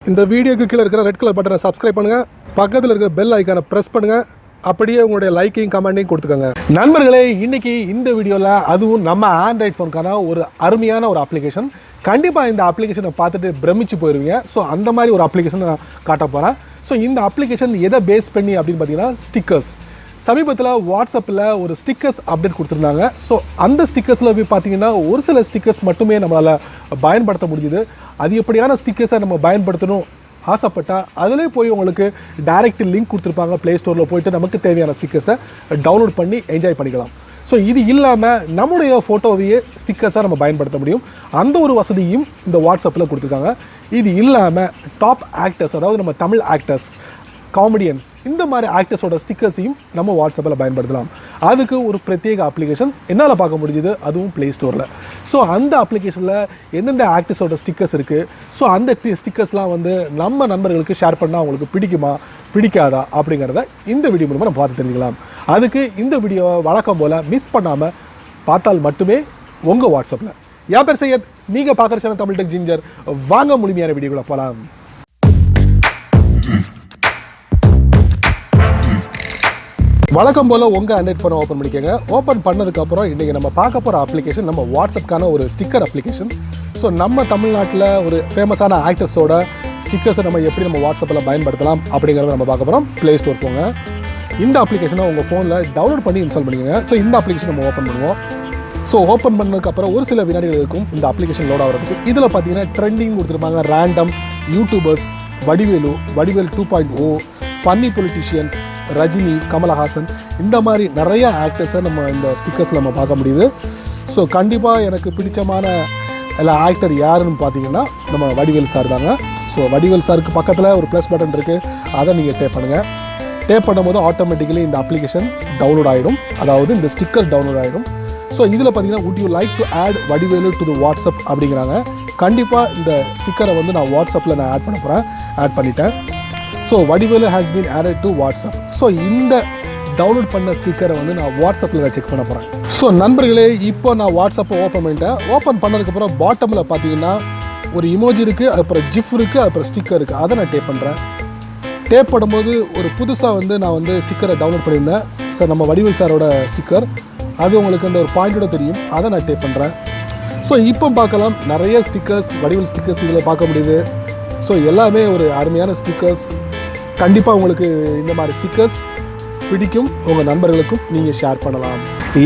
இந்த வீடியோக்கு கீழே இருக்கிற ரெட் கலர் பட்டனை சப்ஸ்கிரைப் பண்ணுங்கள், பக்கத்தில் இருக்கிற பெல் ஐக்கானை ப்ரெஸ் பண்ணுங்கள், அப்படியே உங்களுடைய லைக்கையும் கமெண்ட்டையும் கொடுத்துக்கோங்க. நண்பர்களே, இன்றைக்கி இந்த வீடியோவில் அதுவும் நம்ம ஆண்ட்ராய்ட் ஃபோனுக்கான ஒரு அருமையான ஒரு அப்ளிகேஷன். கண்டிப்பாக இந்த அப்ளிகேஷனை பார்த்துட்டு பிரமிச்சு போயிடுவீங்க. ஸோ அந்த மாதிரி ஒரு அப்ளிகேஷனை நான் காட்ட போகிறேன். ஸோ இந்த அப்ளிகேஷன் எதை பேஸ் பண்ணி அப்படின்னு பார்த்தீங்கன்னா ஸ்டிக்கர்ஸ். சமீபத்தில் வாட்ஸ்அப்பில் ஒரு ஸ்டிக்கர்ஸ் அப்டேட் கொடுத்துருந்தாங்க. ஸோ அந்த ஸ்டிக்கர்ஸில் போய் பார்த்தீங்கன்னா ஒரு சில ஸ்டிக்கர்ஸ் மட்டுமே நம்மளால் பயன்படுத்த முடிஞ்சுது. அது எப்படியான ஸ்டிக்கர்ஸை நம்ம பயன்படுத்தணும் ஆசைப்பட்டால் அதிலே போய் உங்களுக்கு டைரக்ட் லிங்க் கொடுத்துருப்பாங்க. ப்ளே ஸ்டோரில் போய்ட்டு நமக்கு தேவையான ஸ்டிக்கர்ஸை டவுன்லோட் பண்ணி என்ஜாய் பண்ணிக்கலாம். ஸோ இது இல்லாமல் நம்முடைய ஃபோட்டோவையே ஸ்டிக்கர்ஸாக நம்ம பயன்படுத்த முடியும். அந்த ஒரு வசதியும் இந்த வாட்ஸ்அப்பில் கொடுத்துருக்காங்க. இது இல்லாமல் டாப் ஆக்டர்ஸ், அதாவது நம்ம தமிழ் ஆக்டர்ஸ், காமெடியன்ஸ், இந்த மாதிரி ஆக்டர்ஸோட ஸ்டிக்கர்ஸையும் நம்ம வாட்ஸ்அப்பில் பயன்படுத்தலாம். அதுக்கு ஒரு பிரத்யேக அப்ளிகேஷன் என்னால் பார்க்க முடிஞ்சுது, அதுவும் ப்ளே ஸ்டோரில். ஸோ அந்த அப்ளிகேஷனில் எந்தெந்த ஆக்டர்ஸோட ஸ்டிக்கர்ஸ் இருக்குது, ஸோ அந்த ஸ்டிக்கர்ஸ்லாம் வந்து நம்ம நண்பர்களுக்கு ஷேர் பண்ணால் அவங்களுக்கு பிடிக்குமா பிடிக்காதா அப்படிங்கிறத இந்த வீடியோ மூலமாக நம்ம பார்த்து தெரிஞ்சுக்கலாம். அதுக்கு இந்த வீடியோவை வழக்கம் போல் மிஸ் பண்ணாமல் பார்த்தால் மட்டுமே உங்கள் வாட்ஸ்அப்பில். என் பேர் சையத், நீங்கள் பார்க்குற சேனல் தமிழ் டெக் ஜிஞ்சர். வாங்க முழுமையான வீடியோக்குள்ள போகலாம். வழக்கம் போல் உங்கள் ஆண்ட்ராய்ட் ஃபோனை ஓப்பன் பண்ணிக்கோங்க. ஓப்பன் பண்ணதுக்கப்புறம் இன்றைக்கி நம்ம பார்க்க போகிற அப்ளிகேஷன் நம்ம வாட்ஸ்அப்கான ஒரு ஸ்டிக்கர் அப்ளிகேஷன். ஸோ நம்ம தமிழ்நாட்டில் ஒரு ஃபேமஸான ஆக்டர்ஸோட ஸ்டிக்கர்ஸை நம்ம எப்படி நம்ம வாட்ஸ்அப்பில் பயன்படுத்தலாம் அப்படிங்கிறத நம்ம பார்க்க போகிறோம். ப்ளே ஸ்டோர் போங்க. இந்த அப்ளிகேஷனை உங்கள் ஃபோனில் டவுன்லோட் பண்ணி இன்ஸ்டால் பண்ணிக்கோங்க. ஸோ இந்த அப்ளிகேஷன் நம்ம ஓப்பன் பண்ணுவோம். ஸோ ஓப்பன் பண்ணதுக்கப்புறம் ஒரு சில வினாடிகள் இருக்கும் இந்த அப்ளிகேஷன் லோட் ஆகிறதுக்கு. இதில் பார்த்தீங்கன்னா ட்ரெண்டிங் கொடுத்துருப்பாங்க, random, YouTubers, Vadivel 2.0, funny politicians, Rajini, Kamal Haasan, இந்த மாதிரி நிறைய ஆக்டர்ஸை நம்ம இந்த ஸ்டிக்கர்ஸில் நம்ம பார்க்க முடியுது. ஸோ கண்டிப்பாக எனக்கு பிடிச்சமான எல்லா ஆக்டர் யாருன்னு பார்த்தீங்கன்னா நம்ம வடிவேல் சார் தாங்க. ஸோ வடிவேல் சாருக்கு பக்கத்தில் ஒரு ப்ளஸ் பட்டன் இருக்குது, அதை நீங்கள் டேப் பண்ணுங்கள். டேப் பண்ணும்போது ஆட்டோமேட்டிக்கலி இந்த அப்ளிகேஷன் டவுன்லோட் ஆகிடும், அதாவது இந்த ஸ்டிக்கர் டவுன்லோட் ஆகிடும். ஸோ இதில் பார்த்தீங்கன்னா would you like to add Vadivelu to the WhatsApp அப்படிங்கிறாங்க. கண்டிப்பாக இந்த ஸ்டிக்கரை வந்து நான் வாட்ஸ்அப்பில் நான் ஆட் பண்ண போகிறேன். ஆட் பண்ணிட்டேன். So Vadivelu has been added to WhatsApp. So இந்த டவுன்லோட் பண்ண ஸ்டிக்கரை வந்து நான் வாட்ஸ்அப்பில் நான் செக் பண்ண போகிறேன். ஸோ நண்பர்களே, இப்போ நான் வாட்ஸ்அப்பை ஓப்பன் பண்ணிட்டேன். ஓப்பன் பண்ணதுக்கப்புறம் பாட்டமில் பார்த்தீங்கன்னா ஒரு இமோஜி இருக்குது, அப்புறம் ஜிஃப் இருக்குது, அப்புறம் ஸ்டிக்கர் இருக்குது. அதை நான் டேப் பண்ணுறேன். டேப் பண்ணும்போது ஒரு புதுசாக வந்து நான் வந்து ஸ்டிக்கரை டவுன்லோட் பண்ணியிருந்தேன். சார் நம்ம வடிவேல் சாரோட ஸ்டிக்கர், அது உங்களுக்கு அந்த ஒரு பாயிண்டோட தெரியும், அதை நான் டேப் பண்ணுறேன். ஸோ இப்போ பார்க்கலாம் நிறைய ஸ்டிக்கர்ஸ், வடிவேல் ஸ்டிக்கர்ஸ் இதில் பார்க்க முடியுது. ஸோ எல்லாமே ஒரு அருமையான ஸ்டிக்கர்ஸ். கண்டிப்பாக உங்களுக்கு இந்த மாதிரி ஸ்டிக்கர்ஸ் பிடிக்கும், உங்கள் நண்பர்களுக்கும் நீங்கள் ஷேர் பண்ணலாம்.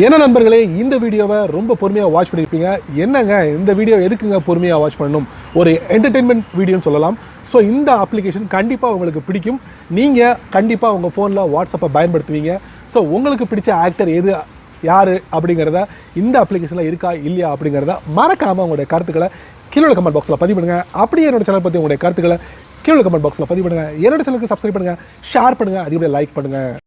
என்ன நண்பர்களே, இந்த வீடியோவை ரொம்ப பொறுமையாக வாட்ச் பண்ணியிருப்பீங்க. என்னங்க இந்த வீடியோ எதுக்குங்க பொறுமையாக வாட்ச் பண்ணணும், ஒரு என்டர்டெயின்மெண்ட் வீடியோன்னு சொல்லலாம். ஸோ இந்த அப்ளிகேஷன் கண்டிப்பாக உங்களுக்கு பிடிக்கும். நீங்கள் கண்டிப்பாக உங்கள் ஃபோனில் வாட்ஸ்அப்பை பயன்படுத்துவீங்க. ஸோ உங்களுக்கு பிடிச்ச ஆக்டர் எது, யார் அப்படிங்கிறத இந்த அப்ளிகேஷனில் இருக்கா இல்லையா அப்படிங்கிறத மறக்காமல் உங்களுடைய கருத்துக்களை கீழே கமெண்ட் பாக்ஸில் பதிவு பண்ணுங்கள். அப்படியே என்னோட சேனல் பற்றி உங்களுடைய கருத்துக்களை கீழே கமெண்ட் பாக்ஸில் பதிவு பண்ணுங்கள். என்னோட சேனலுக்கு சப்ஸ்கிரைப் பண்ணுங்கள், ஷேர் பண்ணுங்கள், அதே லைக் பண்ணுங்கள்.